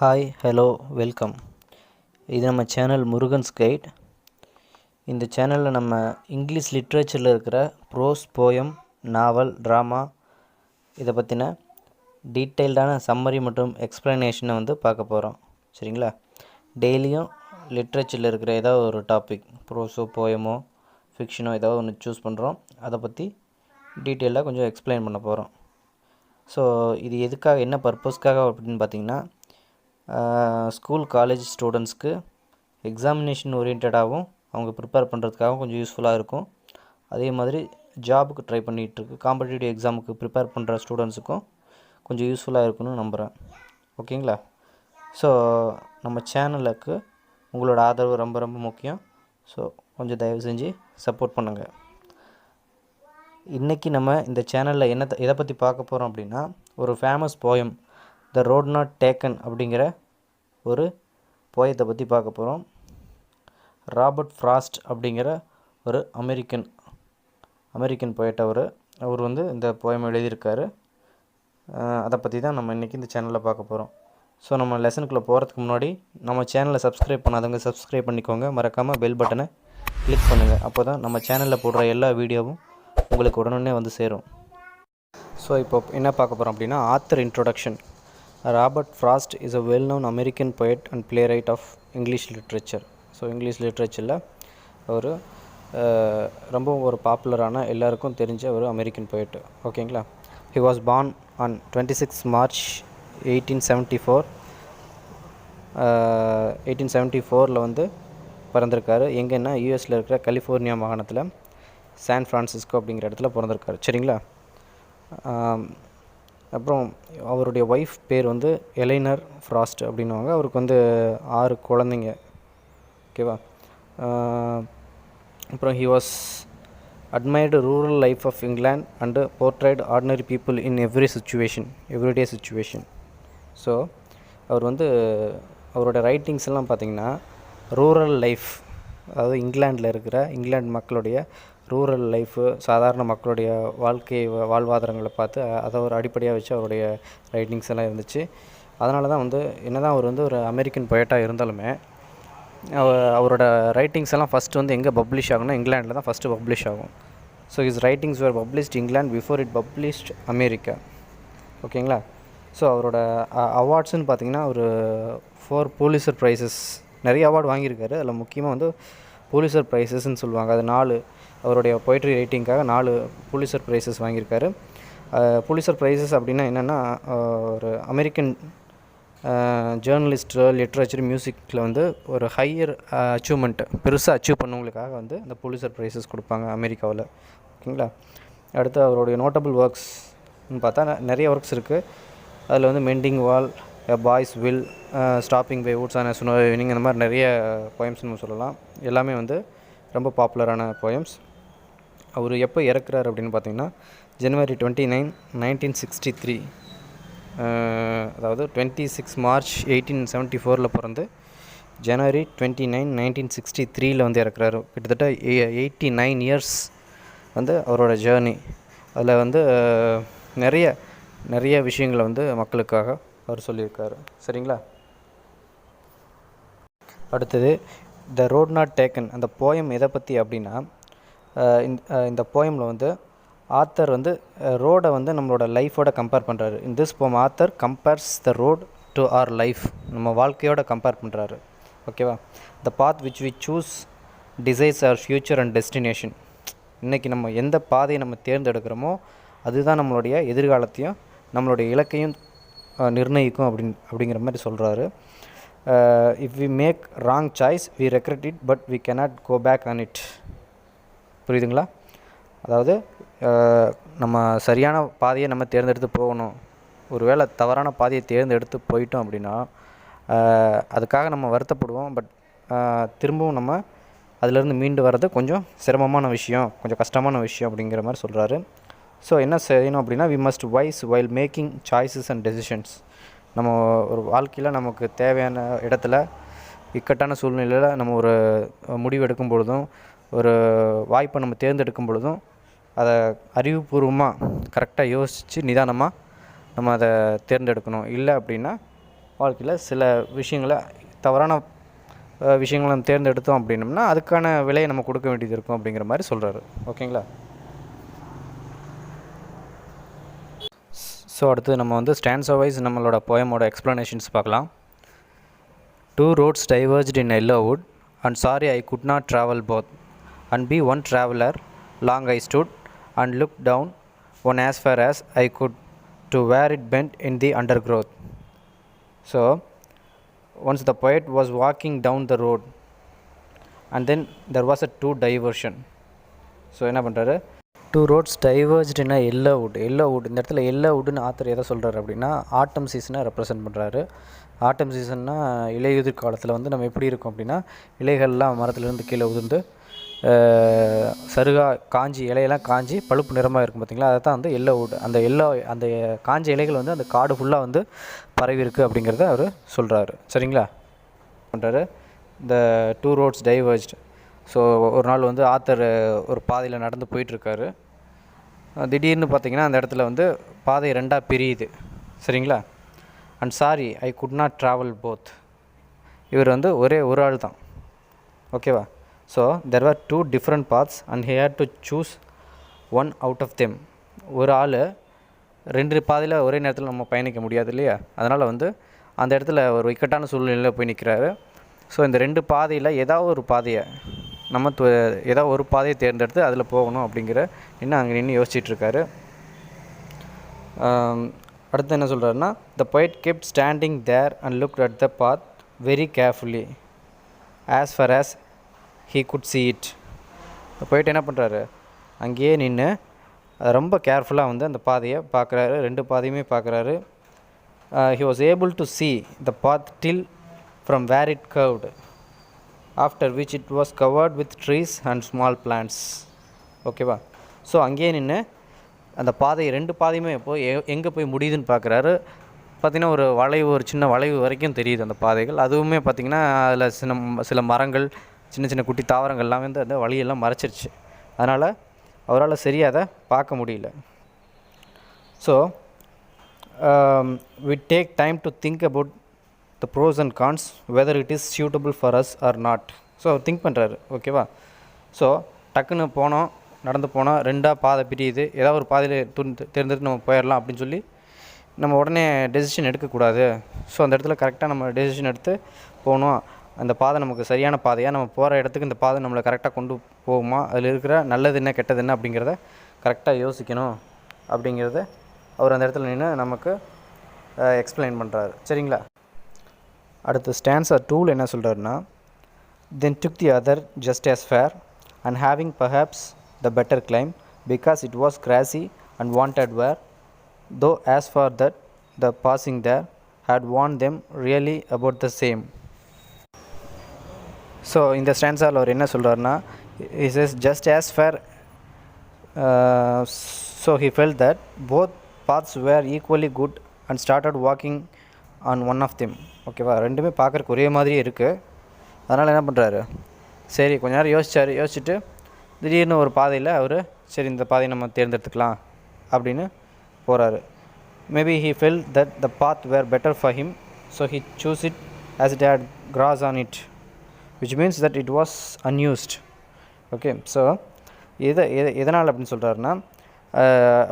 Hi hello welcome. இது நம்ம channel Murugan's guide. இந்த சேனலில் நம்ம இங்கிலீஷ் லிட்ரேச்சரில் இருக்கிற ப்ரோஸ், போயம், நாவல், ட்ராமா இதை பற்றின டீட்டெயில்டான சம்மரி மற்றும் எக்ஸ்ப்ளனேஷனை பார்க்க போகிறோம். சரிங்களா? டெய்லியும் லிட்ரேச்சரில் இருக்கிற ஏதாவது ஒரு டாபிக், ப்ரோஸோ போயமோ ஃபிக்ஷனோ ஏதாவது ஒன்று சூஸ் பண்ணுறோம். அதை பற்றி டீட்டெயிலாக கொஞ்சம் எக்ஸ்பிளைன் பண்ண போகிறோம். ஸோ இது எதுக்காக, என்ன பர்பஸ்க்காக அப்படின்னு பார்த்திங்கன்னா, ஸ்கூல் காலேஜ் ஸ்டூடெண்ட்ஸ்க்கு எக்ஸாமினேஷன் ஓரியன்டாகவும் அவங்க ப்ரிப்பேர் பண்ணுறதுக்காகவும் கொஞ்சம் யூஸ்ஃபுல்லாக இருக்கும். அதே மாதிரி ஜாபுக்கு ட்ரை பண்ணிகிட்ருக்கு, காம்படிட்டிவ் எக்ஸாமுக்கு ப்ரிப்பேர் பண்ணுற ஸ்டூடெண்ட்ஸுக்கும் கொஞ்சம் யூஸ்ஃபுல்லாக இருக்குன்னு நம்புகிறேன். ஓகேங்களா? ஸோ நம்ம சேனலுக்கு உங்களோட ஆதரவு ரொம்ப ரொம்ப முக்கியம். ஸோ கொஞ்சம் தயவு செஞ்சு சப்போர்ட் பண்ணுங்கள். இன்றைக்கி நம்ம இந்த சேனலில் எதை பற்றி பார்க்க போகிறோம் அப்படின்னா, ஒரு famous poem the road not taken அப்படிங்கிற ஒரு போயத்தை பற்றி பார்க்க போகிறோம். ராபர்ட் ஃப்ராஸ்ட் அப்படிங்கிற ஒரு அமெரிக்கன் போயட். அவர் இந்த போயம் எழுதியிருக்காரு. அதை பற்றி தான் நம்ம இன்றைக்கி இந்த சேனலில் பார்க்க போகிறோம். ஸோ நம்ம லெசனுக்குள்ளே போகிறதுக்கு முன்னாடி நம்ம சேனலை சப்ஸ்கிரைப் பண்ணாதவங்க சப்ஸ்கிரைப் பண்ணிக்கோங்க. மறக்காமல் பெல் பட்டனை கிளிக் பண்ணுங்கள். அப்போ தான் நம்ம சேனலில் போடுற எல்லா வீடியோவும் உங்களுக்கு உடனே வந்து சேரும். ஸோ இப்போ என்ன பார்க்க போகிறோம் அப்படின்னா, author introduction. Robert Frost is a well-known American poet and playwright of English literature. So English லிட்ரேச்சரில் ஒரு ரொம்ப ஒரு பாப்புலரான, எல்லாருக்கும் தெரிஞ்ச ஒரு அமெரிக்கன் போய்ட்டு. ஓகேங்களா? he was born on 26 March 1874. 1874 பிறந்திருக்காரு. எங்கன்னா யூஎஸில் இருக்கிற கலிஃபோர்னியா மாகாணத்தில் சான் ஃப்ரான்சிஸ்கோ அப்படிங்கிற இடத்துல பிறந்திருக்காரு. சரிங்களா? அப்புறம் அவருடைய ஒய்ஃப் பேர் எலைனர் ஃப்ராஸ்ட் அப்படின்னுவாங்க. அவருக்கு 6 குழந்தைங்க. ஓகேவா? அப்புறம் he was admired rural life of England and portrayed ordinary people in everyday situation. So அவர் அவரோட ரைட்டிங்ஸ் எல்லாம் பார்த்திங்கன்னா, ரூரல் லைஃப், அதாவது இங்கிலாந்து மக்களுடைய ரூரல் லைஃபு, சாதாரண மக்களுடைய வாழ்வாதாரங்களை பார்த்து அதை ஒரு அடிப்படையாக வச்சு அவருடைய ரைட்டிங்ஸ் எல்லாம் இருந்துச்சு. அதனால தான் என்ன தான் அவர் ஒரு அமெரிக்கன் போயட்டாக இருந்தாலுமே, அவரோட ரைட்டிங்ஸ் எல்லாம் ஃபஸ்ட்டு எங்கே பப்ளிஷ் ஆகும்னா, இங்கிலாண்டில் தான் ஃபஸ்ட்டு பப்ளிஷ் ஆகும். So his writings were published England before it published America. ஓகேங்களா? ஸோ அவரோட அவார்ட்ஸ்ன்னு பார்த்திங்கன்னா, ஒரு 4 புலிட்சர் ப்ரைஸஸ், நிறைய அவார்டு வாங்கியிருக்காரு. அதில் முக்கியமாக புலிட்சர் ப்ரைஸஸ்ன்னு சொல்லுவாங்க. அது 4, அவருடைய போய்ட்ரி ரைட்டிங்காக 4 புலிட்சர் ப்ரைஸஸ் வாங்கியிருக்காரு. புலிட்சர் ப்ரைஸஸ் அப்படின்னா என்னென்னா, ஒரு அமெரிக்கன் ஜேர்னலிஸ்ட்டு, லிட்ரேச்சர், மியூசிக்கில் ஒரு ஹையர் அச்சீவ்மெண்ட், பெருசாக அச்சீவ் பண்ணவங்களுக்காக அந்த புலிட்சர் ப்ரைஸஸ் கொடுப்பாங்க அமெரிக்காவில். ஓகேங்களா? அடுத்து அவருடைய நோட்டபிள் ஒர்க்ஸ்ன்னு பார்த்தா நிறைய ஒர்க்ஸ் இருக்குது. அதில் mending wall, boy's will, stopping by woods and snow evening, இந்த மாதிரி நிறைய போயம்ஸ் நம்ம சொல்லலாம். எல்லாமே ரொம்ப பாப்புலரான போயம்ஸ். அவர் எப்போ இறக்குறாரு அப்படின்னு பார்த்திங்கன்னா, January 29, 1963. அதாவது 26 March 1874 பிறந்து January 29, 1963 இறக்குறாரு. கிட்டத்தட்ட 89 இயர்ஸ் அவரோட ஜேர்னி. அதில் நிறைய விஷயங்களை மக்களுக்காக அவர் சொல்லியிருக்காரு. சரிங்களா? அடுத்தது த ரோட் நாட் டேக்கன். அந்த போயம் எதை பற்றி அப்படின்னா, இந்த போயமில் ஆத்தர் ரோடை நம்மளோட லைஃபோட கம்பேர் பண்ணுறாரு. In this poem author compares the road to our life. நம்ம வாழ்க்கையோட கம்பேர் பண்ணுறாரு. ஓகேவா? The path which we choose desires our future and destination. இன்றைக்கி நம்ம எந்த பாதையை நம்ம தேர்ந்தெடுக்கிறோமோ அதுதான் நம்மளுடைய எதிர்காலத்தையும் நம்மளுடைய இலக்கையும் நிர்ணயிக்கும் அப்படிங்கிற மாதிரி சொல்கிறாரு. If we make wrong choice we regret it but we cannot go back on it. புரியுதுங்களா? அதாவது நம்ம சரியான பாதையை நம்ம தேர்ந்தெடுத்து போகணும். ஒருவேளை தவறான பாதையை தேர்ந்தெடுத்து போயிட்டோம் அப்படின்னா அதுக்காக நம்ம வருத்தப்படுவோம். பட் திரும்பவும் நம்ம அதிலேருந்து மீண்டு வர்றது கொஞ்சம் சிரமமான விஷயம், கொஞ்சம் கஷ்டமான விஷயம் அப்படிங்கிற மாதிரி சொல்கிறாரு. ஸோ என்ன செய்யணும் அப்படின்னா, we must wise while making choices and decisions. நம்ம ஒரு வாழ்க்கையில் நமக்கு தேவையான இடத்துல, இக்கட்டான சூழ்நிலையில் நம்ம ஒரு முடிவு எடுக்கும் பொழுதும், ஒரு வாய்ப்பை நம்ம தேர்ந்தெடுக்கும் பொழுதும் அதை அறிவுபூர்வமாக கரெக்டாக யோசித்து நிதானமாக நம்ம அதை தேர்ந்தெடுக்கணும். இல்லை அப்படின்னா வாழ்க்கையில் சில விஷயங்களை தவறான விஷயங்களை நம்ம தேர்ந்தெடுத்தோம் அப்படின்னம்னா அதுக்கான விலையை நம்ம கொடுக்க வேண்டியது இருக்கும் அப்படிங்கிற மாதிரி சொல்கிறாரு. ஓகேங்களா? ஸோ அடுத்து நம்ம வந்து ஸ்டான்ஸா வைஸ் நம்மளோட போயமோட எக்ஸ்ப்ளனேஷன்ஸ் பார்க்கலாம். 2 roads diverged in yellow wood, and sorry I could not travel both, and be one traveller. Long I stood and looked down, one as far as I could, to where it bent in the undergrowth. So once the poet was walking down the road, and then there was a two diversion. So என்ன பண்ணுறாரு, 2 roads diverged in a yellow wood. yellow wood இந்த இடத்துல yellow woodனு author எதை சொல்கிறாரு அப்படின்னா ஆட்டம் சீசனை represent பண்ணுறாரு. ஆட்டம் சீசன்னா இலையுதிர் காலத்தில் வந்து நம்ம எப்படி இருக்கோம் அப்படின்னா இலைகள்லாம் மரத்துலேருந்து கீழே உதிர்ந்து சருகா காஞ்சி இலையெல்லாம் காஞ்சி பழுப்பு நிறமாக இருக்கும் பார்த்திங்களா, அதை தான் வந்து எல்லோ வுட். அந்த காஞ்ச இலைகள் வந்து அந்த காடு ஃபுல்லாக வந்து பரவி இருக்குது அப்படிங்கிறத அவர் சொல்கிறாரு. சரிங்களா? பண்ணுறாரு இந்த 2 roads diverged. ஸோ ஒரு நாள் வந்து ஆத்தர் ஒரு பாதையில் நடந்து போயிட்டுருக்காரு. திடீர்னு பார்த்திங்கன்னா அந்த இடத்துல வந்து பாதை ரெண்டாக பிரியுது. சரிங்களா? And sorry I could not travel both. இவர் வந்து ஒரே ஒரு ஆள் தான். ஓகேவா? So there are 2 different paths and he had to choose one out of them. ஒரு ஆள் 2 பாதையில் ஒரே நேரத்தில் நம்ம பயணிக்க முடியாது இல்லையா? அதனால் வந்து அந்த இடத்துல ஒரு இக்கட்டான சூழ்நிலையில் போய் நிற்கிறாரு. ஸோ இந்த 2 பாதையில் ஏதாவது ஒரு பாதையை நம்ம ஏதாவது ஒரு பாதையை தேர்ந்தெடுத்து அதில் போகணும் அப்படிங்கிற இன்னும் அங்கே நின்று யோசிச்சிட்ருக்காரு. அடுத்து என்ன சொல்கிறாருன்னா, the poet kept standing there and looked at the path very carefully as far as he could see it. the poet என்ன பண்ணுறாரு, அங்கேயே நின்று ரொம்ப கேர்ஃபுல்லாக வந்து அந்த பாதையை பார்க்குறாரு. 2 பாதையுமே பார்க்குறாரு. he was able to see the path till from where it curved, after which it was covered with trees and small plants. ஓகேவா? ஸோ அங்கேயே நின்று அந்த பாதை 2 பாதையுமே போய் எங்கே போய் முடியுதுன்னு பார்க்குறாரு. பார்த்திங்கன்னா ஒரு வளைவு, ஒரு சின்ன வளைவு வரைக்கும் தெரியுது அந்த பாதைகள். அதுவுமே பார்த்திங்கன்னா அதில் சில மரங்கள், சின்ன சின்ன குட்டி தாவரங்கள்லாம் வந்து அந்த வழியெல்லாம் மறைச்சிருச்சு. அதனால் அவரால் சரியாக அதை பார்க்க முடியல. So we take time to think about the pros and cons, whether it is suitable for us or not. So think பண்ணுறாரு. ஓகேவா? ஸோ டக்குன்னு போனோம், நடந்து போனால் 2 பாதை பிரியுது, ஏதாவது ஒரு பாதையில் தேர்ந்தெடுத்து நம்ம போயிடலாம் அப்படின்னு சொல்லி நம்ம உடனே டெசிஷன் எடுக்கக்கூடாது. ஸோ அந்த இடத்துல கரெக்டாக நம்ம டெசிஷன் எடுத்து போகணும். அந்த பாதை நமக்கு சரியான பாதையாக, நம்ம போகிற இடத்துக்கு இந்த பாதை நம்மளை கரெக்டாக கொண்டு போகுமா, அதில் இருக்கிற நல்லது என்ன கெட்டது என்ன அப்படிங்கிறத கரெக்டாக யோசிக்கணும் அப்படிங்கிறத அவர் அந்த இடத்துல நின்று நமக்கு எக்ஸ்பிளைன் பண்ணுறாரு. சரிங்களா? அடுத்து ஸ்டான்ஸா 2 என்ன சொல்கிறாருன்னா, then took the other just as fair and having perhaps the better climb, because it was grassy and wanted wear, though as for that the passing there had warned them really about the same. So இந்த ஸ்டான்ஸால் அவர் என்ன சொல்கிறாருன்னா, he says just as fair, so he felt that both paths were equally good and started walking on one of them. ஓகேவா? 2மே பார்க்குறக்கு ஒரே மாதிரியே இருக்குது. அதனால் என்ன பண்ணுறாரு, சரி கொஞ்ச நேரம் யோசிச்சுட்டு திடீர்னு ஒரு பாதையில் அவர் சரி இந்த பாதையை நம்ம தேர்ந்தெடுத்துக்கலாம் அப்படின்னு போகிறாரு. Maybe he felt that the path were better for him, so he chose it as it had grass on it, which means that it was unused. Okay, so எதனால் அப்படின்னு சொல்கிறாருன்னா,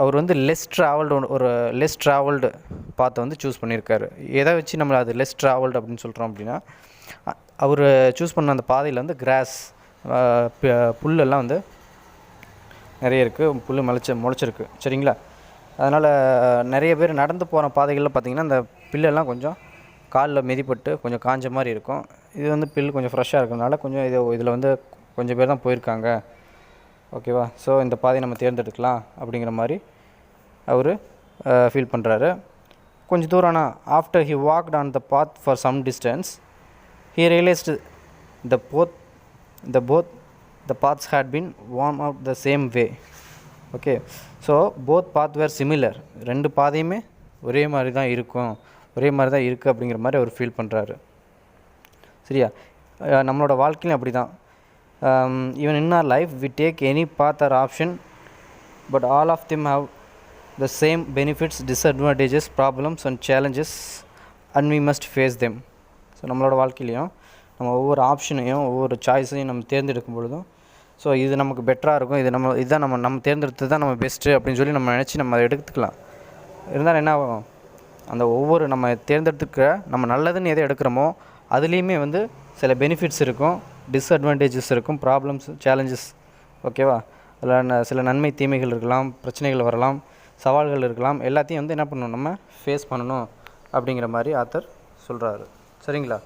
அவர் வந்து ஒரு லெஸ் ட்ராவல்டு பாத்தை வந்து சூஸ் பண்ணியிருக்காரு. எதை வச்சு நம்மளை அது லெஸ் ட்ராவல்டு அப்படின்னு சொல்கிறோம் அப்படின்னா, அவர் சூஸ் பண்ண அந்த பாதையில் வந்து கிராஸ், புல்லெல்லாம் வந்து நிறைய இருக்குது, புல் முளைச்சிருக்கு. சரிங்களா? அதனால் நிறைய பேர் நடந்து போகிற பாதைகளில் பார்த்திங்கன்னா அந்த பில்லெல்லாம் கொஞ்சம் காலில் மிதிப்பட்டு கொஞ்சம் காஞ்ச மாதிரி இருக்கும். இது வந்து பில் கொஞ்சம் ஃப்ரெஷ்ஷாக இருக்கிறதுனால கொஞ்சம் இதில் வந்து கொஞ்சம் பேர் தான் போயிருக்காங்க. ஓகேவா? ஸோ இந்த பாதையை நம்ம தேர்ந்தெடுக்கலாம் அப்படிங்கிற மாதிரி அவர் ஃபீல் பண்ணுறாரு. கொஞ்சம் தூரம் ஆனால் after he walked on the path for some distance, he realized both the paths had been worn out the same way. Okay, so both paths were similar. 2 பாதையுமே ஒரே மாதிரி தான் இருக்குது அப்படிங்கிற மாதிரி அவர் ஃபீல் பண்ணுறாரு. சரியா? நம்மளோட வாழ்க்கையிலும் அப்படி தான். even in our life we take any path or option, but all of them have the same benefits, disadvantages, problems and challenges and we must face them. So நம்மளோட வாழ்க்கையிலையும் நம்ம ஒவ்வொரு ஆப்ஷனையும் ஒவ்வொரு சாய்ஸையும் நம்ம தேர்ந்தெடுக்கும் பொழுதும் ஸோ இது நமக்கு பெட்டராக இருக்கும், இதுதான் நம்ம தேர்ந்தெடுத்தது தான் நம்ம பெஸ்ட்டு அப்படின்னு சொல்லி நம்ம நினச்சி நம்ம அதை எடுத்துக்கலாம். இருந்தாலும் என்ன ஆகும், அந்த ஒவ்வொரு நம்ம தேர்ந்தெடுத்துக்கிற நம்ம நல்லதுன்னு எதை எடுக்கிறோமோ அதுலேயுமே வந்து சில பெனிஃபிட்ஸ் இருக்கும், டிஸ்அட்வான்டேஜஸ் இருக்கும், ப்ராப்ளம்ஸ், சேலஞ்சஸ். ஓகேவா? அதில் சில நன்மை தீமைகள் இருக்கலாம், பிரச்சனைகள் வரலாம், சவால்கள் இருக்கலாம். எல்லாத்தையும் வந்து என்ன பண்ணணும், நம்ம ஃபேஸ் பண்ணணும் அப்படிங்கிற மாதிரி ஆத்தர் சொல்கிறாரு. சரிங்களா?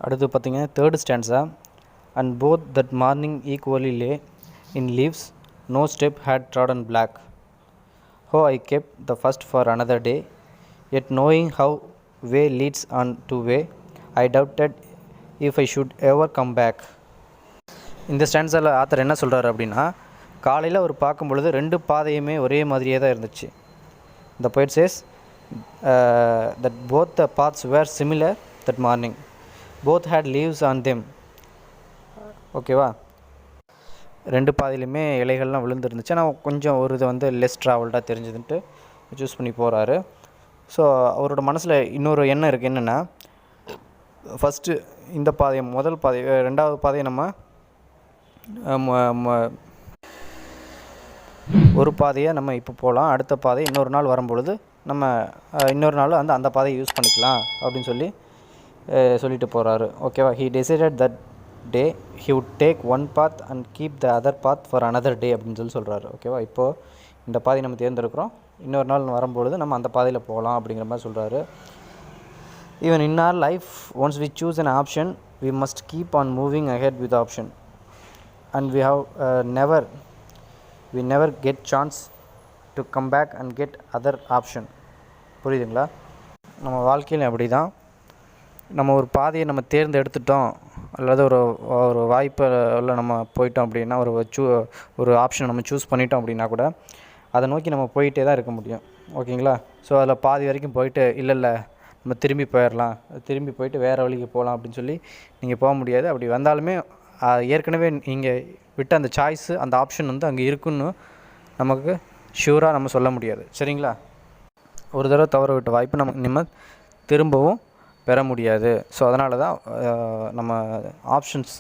அடுத்து பார்த்திங்க third stanza. And both that morning equally lay in leaves, no step had trodden black. How I kept the first for another day, yet knowing how way leads on to way, I doubted if I should ever come back. இந்த ஸ்டான்ஸால் author என்ன சொல்கிறாரு அப்படின்னா, காலையில் அவர் பார்க்கும் பொழுது 2 பாதையுமே ஒரே மாதிரியே தான் இருந்துச்சு. The poet says that both the paths were similar that morning. Both had leaves on them. ஓகேவா? 2 பாதையிலுமே இலைகள்லாம் விழுந்துருந்துச்சு. ஆனால் கொஞ்சம் ஒரு இது வந்து லெஸ் ட்ராவல்டாக தெரிஞ்சதுன்ட்டு சூஸ் பண்ணி போகிறாரு. ஸோ அவரோட மனசில் இன்னொரு எண்ணம் இருக்குது. என்னென்னா, ஃபஸ்ட்டு இந்த பாதையை, முதல் பாதை, 2வது பாதையை நம்ம ஒரு பாதையை நம்ம இப்போ போகலாம், அடுத்த பாதை இன்னொரு நாள் வரும்பொழுது நம்ம இன்னொரு நாள் வந்து அந்த பாதையை யூஸ் பண்ணிக்கலாம் அப்படின்னு சொல்லிட்டு போகிறாரு. ஓகேவா? He decided that day he would take one path and keep the other path for another day அப்படின்னு சொல்கிறாரு. ஓகேவா? இப்போது இந்த பாதை நம்ம தேர்ந்தெடுக்கிறோம், இன்னொரு நாள் வரும்பொழுது நம்ம அந்த பாதையில் போகலாம் அப்படிங்கிற மாதிரி சொல்கிறாரு. Even in our life, once we choose an option, we must keep on moving ahead with the option, and we never get chance to come back and get other option. புரியுதுங்களா? நம்ம வாழ்க்கையில் அப்படி தான், நம்ம ஒரு பாதையை நம்ம தேர்ந்தெடுத்துட்டோம் அல்லது ஒரு வாய்ப்பில் நம்ம போயிட்டோம் அப்படின்னா, ஒரு ஆப்ஷனை நம்ம சூஸ் பண்ணிட்டோம் அப்படின்னா கூட அதை நோக்கி நம்ம போயிட்டே தான் இருக்க முடியும். ஓகேங்களா? ஸோ அதில் பாதி வரைக்கும் போயிட்டு இல்லை நம்ம திரும்பி போயிடலாம், திரும்பி போயிட்டு வேறு வழிக்கு போகலாம் அப்படின்னு சொல்லி நீங்கள் போக முடியாது. அப்படி வந்தாலுமே ஏற்கனவே நீங்கள் விட்ட அந்த சாய்ஸு, அந்த ஆப்ஷன் வந்து அங்கே இருக்குன்னு நமக்கு ஷூராக நம்ம சொல்ல முடியாது. சரிங்களா? ஒரு தடவை தவற விட்ட வாய்ப்பு நம்ம திரும்பவும் பெற முடியாது. ஸோ அதனால தான் நம்ம ஆப்ஷன்ஸ்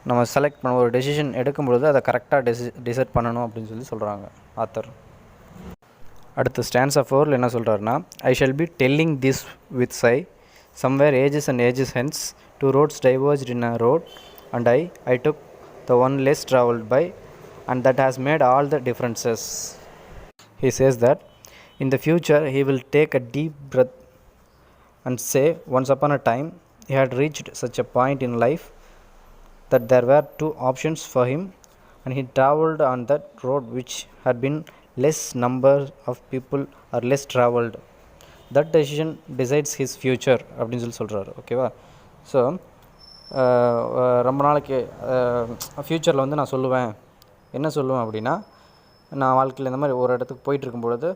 நம்ம செலக்ட் பண்ண, ஒரு டெசிஷன் எடுக்கும்பொழுது அதை கரெக்டாக டிசைட் பண்ணணும் அப்படின்னு சொல்கிறாங்க ஆத்தர். அடுத்து ஸ்டான்ஸா 4 என்ன சொல்கிறாருன்னா, I shall be telling this with sigh somewhere ages and ages hence, 2 roads diverged in a road, and I took the one less travelled by, and that has made all the differences. He says that in the future he will take a deep breath and say, once upon a time he had reached such a point in life that there were 2 options for him, and he travelled on that road which had been less number of people or less travelled. That decision decides his future அப்படின்னு சொல்கிறாரு. ஓகேவா? So ரொம்ப நாளைக்கு ஃப்யூச்சரில் வந்து நான் என்ன சொல்லுவேன் அப்படின்னா, நான் வாழ்க்கையில் இந்த மாதிரி ஒரு இடத்துக்கு போயிட்டுருக்கும் பொழுது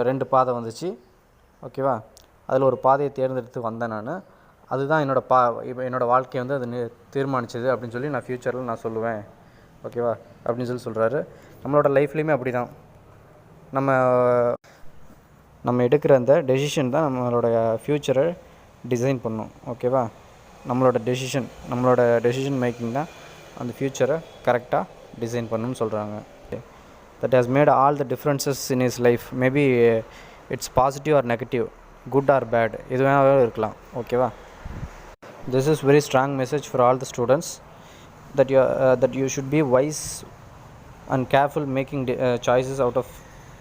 2 பாதை வந்துச்சு. ஓகேவா? அதில் ஒரு பாதையை தேர்ந்தெடுத்து வந்தேன் நான். அதுதான் என்னோடய வாழ்க்கையை வந்து அது தீர்மானிச்சது அப்படின்னு சொல்லி நான் ஃப்யூச்சரில் நான் சொல்லுவேன். ஓகேவா? அப்படின்னு சொல்கிறாரு. நம்மளோட லைஃப்லேயுமே அப்படி தான், நம்ம எடுக்கிற அந்த டெசிஷன் தான் நம்மளோட ஃப்யூச்சரை டிசைன் பண்ணும். ஓகேவா? நம்மளோட டெசிஷன் மேக்கிங் தான் அந்த ஃப்யூச்சரை கரெக்டாக டிசைன் பண்ணணும்னு சொல்கிறாங்க. that has made all the differences in his life. Maybe it's positive or negative, good or bad, எது வேணாலும் இருக்கலாம். ஓகேவா? This is very strong message for all the students that you should be wise and careful making choices out of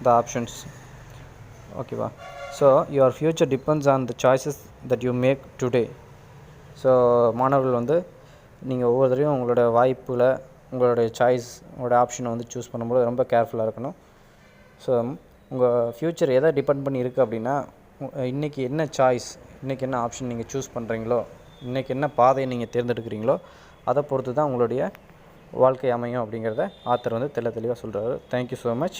the options. ஓகேவா? So your future depends on the choices that you make today. So மாணவர்கள் வந்து நீங்கள் ஒவ்வொரு தடவையும் உங்களோட வாய்ப்பில் உங்களுடைய choice, உங்களோட ஆப்ஷனை வந்து சூஸ் பண்ணும்போது ரொம்ப கேர்ஃபுல்லாக இருக்கணும். ஸோ உங்கள் ஃப்யூச்சர் எதை டிபெண்ட் பண்ணி இருக்குது அப்படின்னா, இன்றைக்கி என்ன சாய்ஸ், இன்றைக்கி என்ன ஆப்ஷன் நீங்கள் சூஸ் பண்ணுறீங்களோ, இன்றைக்கி என்ன பாதையை நீங்கள் தேர்ந்தெடுக்கிறீங்களோ அதை பொறுத்து தான் உங்களுடைய வாழ்க்கை அமையும் அப்படிங்கிறத ஆத்தர் வந்து தெளிவாக சொல்கிறாரு. Thank you so much.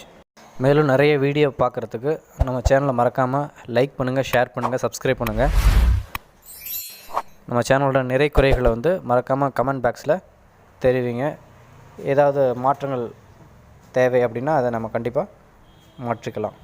மேலும் நிறைய வீடியோ பார்க்குறதுக்கு நம்ம சேனலை மறக்காமல் லைக் பண்ணுங்கள், ஷேர் பண்ணுங்கள், சப்ஸ்கிரைப் பண்ணுங்கள். நம்ம சேனலோட நிறை குறைகளை வந்து மறக்காமல் கமெண்ட் பாக்ஸில் தெரிவிங்க. ஏதாவது மாற்றங்கள் தேவை அப்படின்னா அதை நம்ம கண்டிப்பாக மாற்றிக்கலாம்.